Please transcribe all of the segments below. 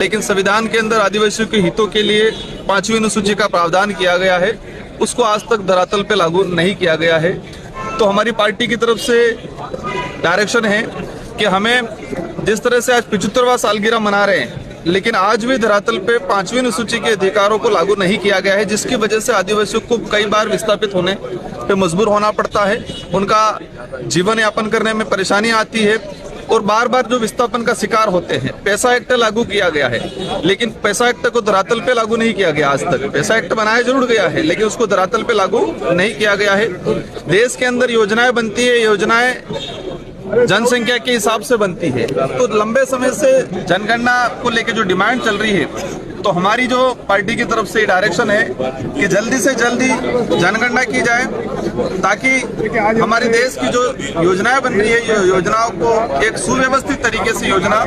लेकिन संविधान के अंदर आदिवासियों के हितों के लिए 5वीं अनुसूची का प्रावधान किया गया है, उसको आज तक धरातल पे लागू नहीं किया गया है। तो हमारी पार्टी की तरफ से डायरेक्शन है कि हमें जिस तरह से आज 75वां सालगिरह मना रहे हैं, लेकिन आज भी धरातल पे 5वीं अनुसूची के अधिकारों को लागू नहीं किया गया है, जिसकी वजह से आदिवासियों को कई बार विस्थापित होने पे मजबूर होना पड़ता है, उनका जीवन यापन करने में परेशानी आती है और बार बार जो विस्थापन का शिकार होते हैं। पैसा एक्ट लागू किया गया है, लेकिन पैसा एक्ट को धरातल पे लागू नहीं किया गया। आज तक पैसा एक्ट बनाया जरूर गया है, लेकिन उसको धरातल पे लागू नहीं किया गया है। देश के अंदर योजनाएं बनती है, योजनाएं जनसंख्या के हिसाब से बनती है। तो लंबे समय से जनगणना को लेकर जो डिमांड चल रही है, तो हमारी जो पार्टी की तरफ से डायरेक्शन है कि जल्दी से जल्दी जनगणना की जाए, ताकि हमारे देश की जो योजनाएं बन रही है, योजनाओं को एक सुव्यवस्थित तरीके से योजना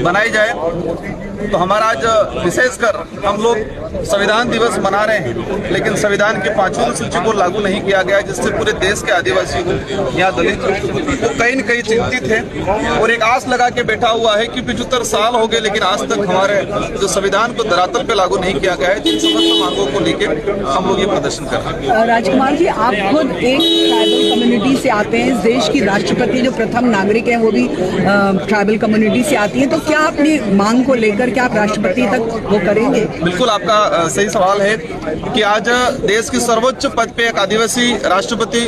बनाई जाए। तो हमारा आज विशेषकर हम लोग संविधान दिवस मना रहे हैं, लेकिन संविधान की 5वीं अनुसूची को लागू नहीं किया गया, जिससे पूरे देश के आदिवासी को, यहाँ दलित को कहीं न कहीं चिंतित है और एक आस लगा के बैठा हुआ है कि 75 साल हो गए, लेकिन आज तक हमारे जो संविधान को धरातल पे लागू नहीं किया गया है। जिन समस्त मांगों को लेकर हम लोग ये प्रदर्शन कर रहे हैं। राजकुमार जी, आप खुद एक ट्राइबल कम्युनिटी से आते हैं, इस देश की राष्ट्रपति जो प्रथम नागरिक हैं वो भी ट्राइबल कम्युनिटी से आती हैं, तो क्या अपनी मांग को लेकर क्या आप राष्ट्रपति तक वो करेंगे? बिल्कुल, आपका सही सवाल है कि आज देश के सर्वोच्च पद पे एक आदिवासी राष्ट्रपति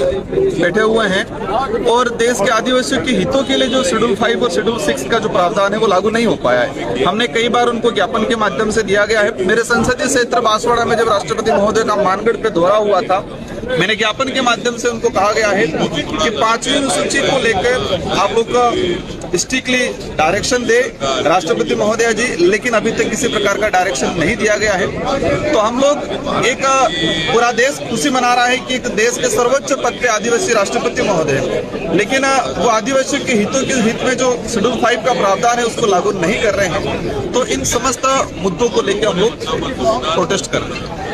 बैठे हुए हैं और देश के आदिवासियों के हितों के लिए जो शेड्यूल 5 और शेड्यूल 6 का जो प्रावधान है वो लागू नहीं हो पाया है। हमने कई बार उनको ज्ञापन के माध्यम से दिया गया है। मेरे संसदीय क्षेत्र बांसवाड़ा में जब राष्ट्रपति महोदय का मानगढ़ पे दौरा हुआ था, मैंने ज्ञापन के माध्यम से उनको कहा गया है कि 5वीं अनुसूची को लेकर आप लोग स्ट्रिक्टली डायरेक्शन दे राष्ट्रपति महोदय जी, लेकिन अभी तक किसी प्रकार का डायरेक्शन नहीं दिया गया है। तो हम लोग एक पूरा देश खुशी मना रहा है कि एक देश के सर्वोच्च पद पे आदिवासी राष्ट्रपति महोदय है, लेकिन वो आदिवासियों के हितों के हित में जो शेड्यूल 5 का प्रावधान है उसको लागू नहीं कर रहे हैं। तो इन समस्त मुद्दों को लेकर हम लोग प्रोटेस्ट कर रहे हैं।